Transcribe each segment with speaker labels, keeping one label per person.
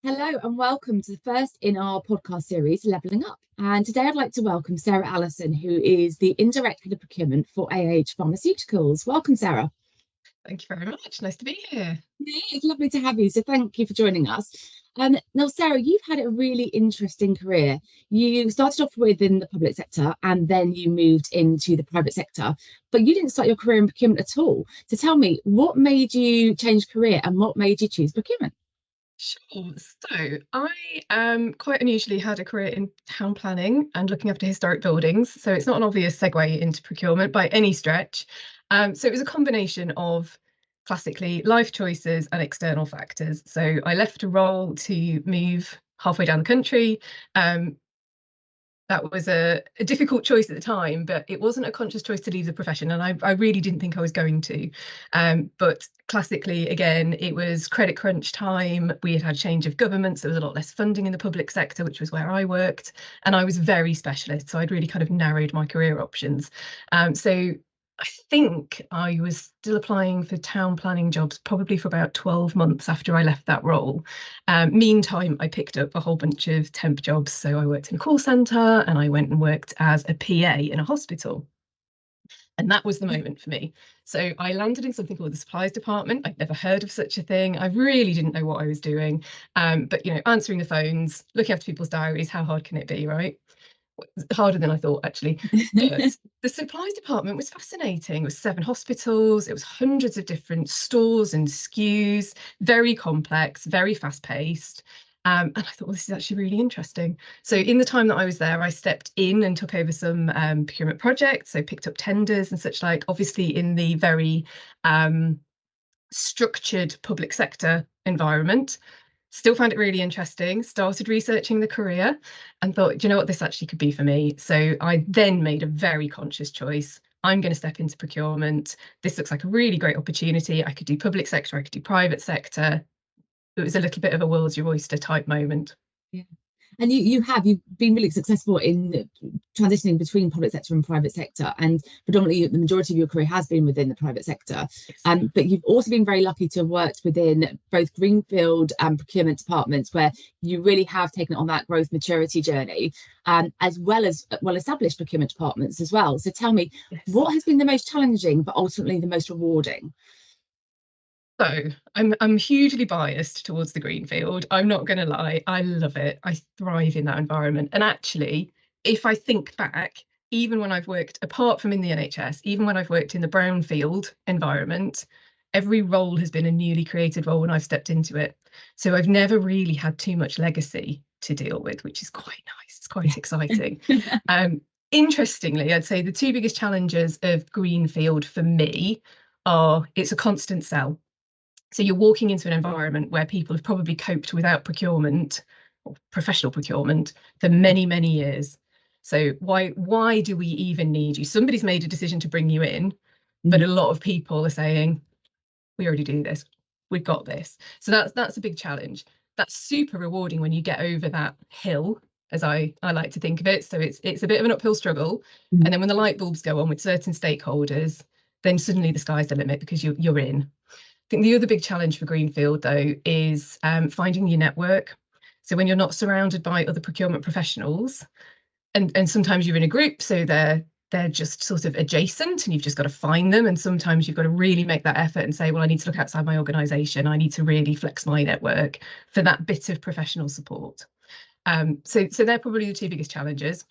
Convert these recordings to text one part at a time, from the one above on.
Speaker 1: Hello and welcome to the first in our podcast series, Levelling Up. And today I'd like to welcome Sarah Allison, who is the Indirect Head of Procurement for AAH Pharmaceuticals. Welcome, Sarah.
Speaker 2: Thank you very much. Nice to be here.
Speaker 1: Yeah, it's lovely to have you. So thank you for joining us. Now, Sarah, you've had a really interesting career. You started off within the public sector and then you moved into the private sector, but you didn't start your career in procurement at all. So tell me, what made you change career and what made you choose procurement?
Speaker 2: Sure. So I quite unusually had a career in town planning and looking after historic buildings. So it's not an obvious segue into procurement by any stretch. So it was a combination of classically life choices and external factors. So I left a role to move halfway down the country. That was a difficult choice at the time, but it wasn't a conscious choice to leave the profession. And I really didn't think I was going to. But classically, again, it was credit crunch time. We had change of government, so there was a lot less funding in the public sector, which was where I worked. And I was very specialist. So I'd really kind of narrowed my career options. So I think I was still applying for town planning jobs probably for about 12 months after I left that role. Meantime, I picked up a whole bunch of temp jobs. So I worked in a call centre and I went and worked as a PA in a hospital. And that was the moment for me. So I landed in something called the supplies department. I'd never heard of such a thing. I really didn't know what I was doing. But, answering the phones, looking after people's diaries, how hard can it be, right? Harder than I thought, actually. But the supplies department was fascinating. It was 7 hospitals, it was hundreds of different stores and SKUs, very complex, very fast paced. And I thought, well, this is actually really interesting. So in the time that I was there, I stepped in and took over some procurement projects. So picked up tenders and such like, obviously in the very structured public sector environment. Still found it really interesting, started researching the career and thought, do you know what, this actually could be for me. So I then made a very conscious choice. I'm going to step into procurement. This looks like a really great opportunity. I could do public sector, I could do private sector. It was a little bit of a world's your oyster type moment.
Speaker 1: Yeah. And you've been really successful in transitioning between public sector and private sector, and predominantly the majority of your career has been within the private sector. But you've also been very lucky to have worked within both greenfield and procurement departments, where you really have taken on that growth maturity journey, as well as well-established procurement departments as well. So tell me, what has been the most challenging, but ultimately the most rewarding?
Speaker 2: So I'm hugely biased towards the greenfield. I'm not going to lie. I love it. I thrive in that environment. And actually, if I think back, even when I've worked apart from in the NHS, even when I've worked in the brownfield environment, every role has been a newly created role when I've stepped into it. So I've never really had too much legacy to deal with, which is quite nice. It's quite exciting. Interestingly, I'd say the 2 biggest challenges of greenfield for me are it's a constant sell. So you're walking into an environment where people have probably coped without procurement or professional procurement for many, many years. So why do we even need you? Somebody's made a decision to bring you in, but a lot of people are saying, we already do this. We've got this. So that's a big challenge. That's super rewarding when you get over that hill, as I like to think of it. So it's a bit of an uphill struggle. And then when the light bulbs go on with certain stakeholders, then suddenly the sky's the limit because you're in. I think the other big challenge for greenfield, though, is finding your network. So when you're not surrounded by other procurement professionals, and sometimes you're in a group, so they're just sort of adjacent and you've just got to find them. And sometimes you've got to really make that effort and say, well, I need to look outside my organisation. I need to really flex my network for that bit of professional support. So they're probably the 2 biggest challenges.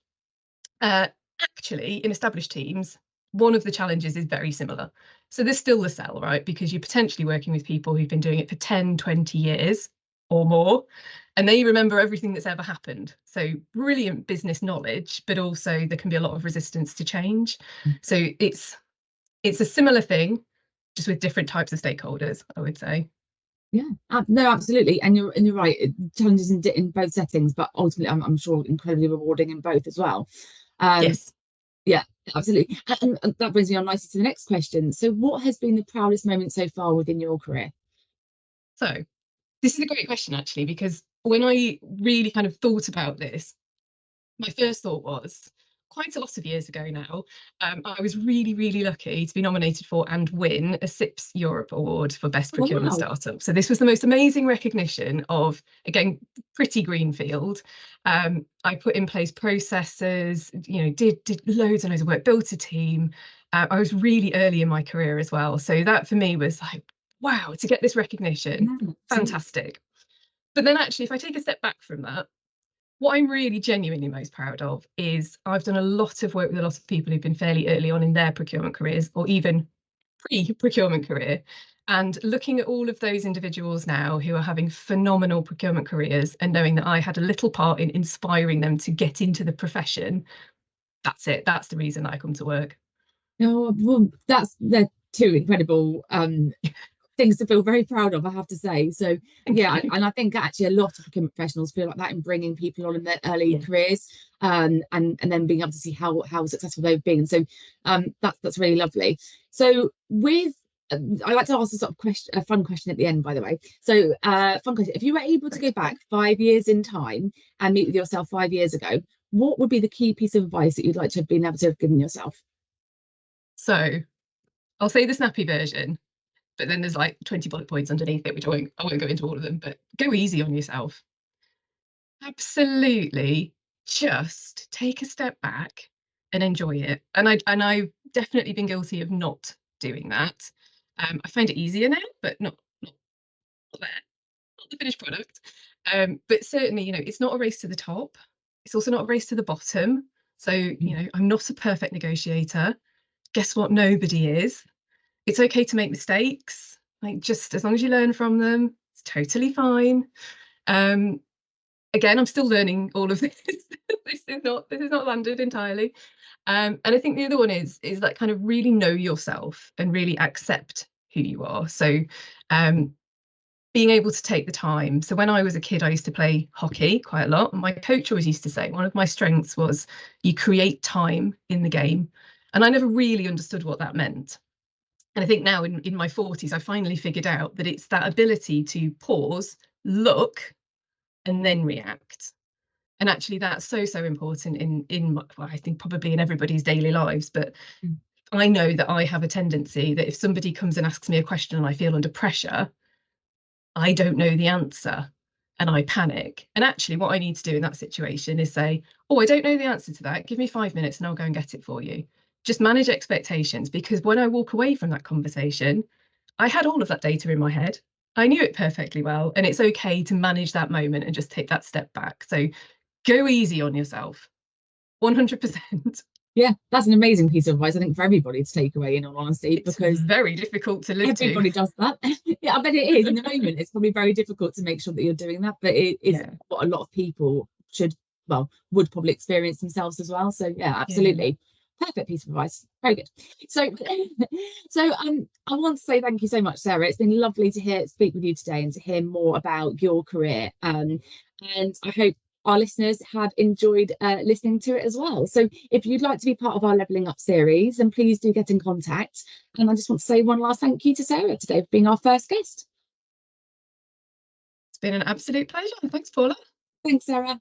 Speaker 2: Actually, in established teams, one of the challenges is very similar. So there's still the sell, right? Because you're potentially working with people who've been doing it for 10, 20 years or more, and they remember everything that's ever happened. So brilliant business knowledge, but also there can be a lot of resistance to change. So it's a similar thing, just with different types of stakeholders, I would say.
Speaker 1: Yeah, no, absolutely, and you're right. Challenges in both settings, but ultimately, I'm sure incredibly rewarding in both as well.
Speaker 2: Yes.
Speaker 1: Yeah, absolutely. And that brings me on nicely to the next question. So, what has been the proudest moment so far within your career?
Speaker 2: So this is a great question, actually, because when I really kind of thought about this, my first thought was quite a lot of years ago now, I was really, really lucky to be nominated for and win a SIPS Europe Award for Best
Speaker 1: Oh,
Speaker 2: Procurement
Speaker 1: wow.
Speaker 2: Startup. So this was the most amazing recognition of, again, pretty greenfield. I put in place processes, did loads and loads of work, built a team. I was really early in my career as well. So that for me was like, wow, to get this recognition,
Speaker 1: Yeah, absolutely.
Speaker 2: fantastic. But then actually, if I take a step back from that, what I'm really genuinely most proud of is I've done a lot of work with a lot of people who've been fairly early on in their procurement careers, or even pre-procurement career. And looking at all of those individuals now who are having phenomenal procurement careers and knowing that I had a little part in inspiring them to get into the profession, that's it. That's the reason that I come to work.
Speaker 1: Oh, well, they're two incredible things to feel very proud of, I have to say. So
Speaker 2: Thank
Speaker 1: yeah,
Speaker 2: you.
Speaker 1: and I think actually a lot of procurement professionals feel like that in bringing people on in their early
Speaker 2: Yeah.
Speaker 1: careers, and then being able to see how successful they've been. So that's really lovely. So with I like to ask a sort of question, a fun question at the end, by the way. So fun question: if you were able to go back 5 years in time and meet with yourself 5 years ago, what would be the key piece of advice that you'd like to have been able to have given yourself?
Speaker 2: So I'll say the snappy version, but then there's like 20 bullet points underneath it, which I won't go into all of them, but go easy on yourself. Absolutely. Just take a step back and enjoy it. And I've definitely been guilty of not doing that. I find it easier now, but not there, not the finished product. But certainly, it's not a race to the top. It's also not a race to the bottom. So, I'm not a perfect negotiator. Guess what? Nobody is. It's okay to make mistakes. Like, just as long as you learn from them, it's totally fine. Um, Again, I'm still learning all of this. This is not landed entirely. And I think the other one is that kind of really know yourself and really accept who you are. So um, being able to take the time. So when I was a kid, I used to play hockey quite a lot. And my coach always used to say one of my strengths was you create time in the game. And I never really understood what that meant. And I think now in my 40s, I finally figured out that it's that ability to pause, look, and then react. And actually that's so important well, I think probably in everybody's daily lives, but
Speaker 1: Mm.
Speaker 2: I know that I have a tendency that if somebody comes and asks me a question and I feel under pressure, I don't know the answer and I panic. And actually what I need to do in that situation is say, oh, I don't know the answer to that, give me 5 minutes and I'll go and get it for you. Just manage expectations, because when I walk away from that conversation, I had all of that data in my head. I knew it perfectly well, and it's okay to manage that moment and just take that step back. So go easy on yourself, 100%.
Speaker 1: Yeah, that's an amazing piece of advice, I think, for everybody to take away, in all honesty,
Speaker 2: It's
Speaker 1: because
Speaker 2: very difficult to live to.
Speaker 1: everybody does that. Yeah, I bet it is. In the moment, it's probably very difficult to make sure that you're doing that, but it is
Speaker 2: Yeah,
Speaker 1: what a lot of people would probably experience themselves as well. So yeah,
Speaker 2: yeah.
Speaker 1: absolutely. Perfect piece of advice. Very good. So, I want to say thank you so much, Sarah. It's been lovely to speak with you today and to hear more about your career. And I hope our listeners have enjoyed listening to it as well. So if you'd like to be part of our Levelling Up series, then please do get in contact. And I just want to say one last thank you to Sarah today for being our first guest.
Speaker 2: It's been an absolute pleasure. Thanks, Paula.
Speaker 1: Thanks, Sarah.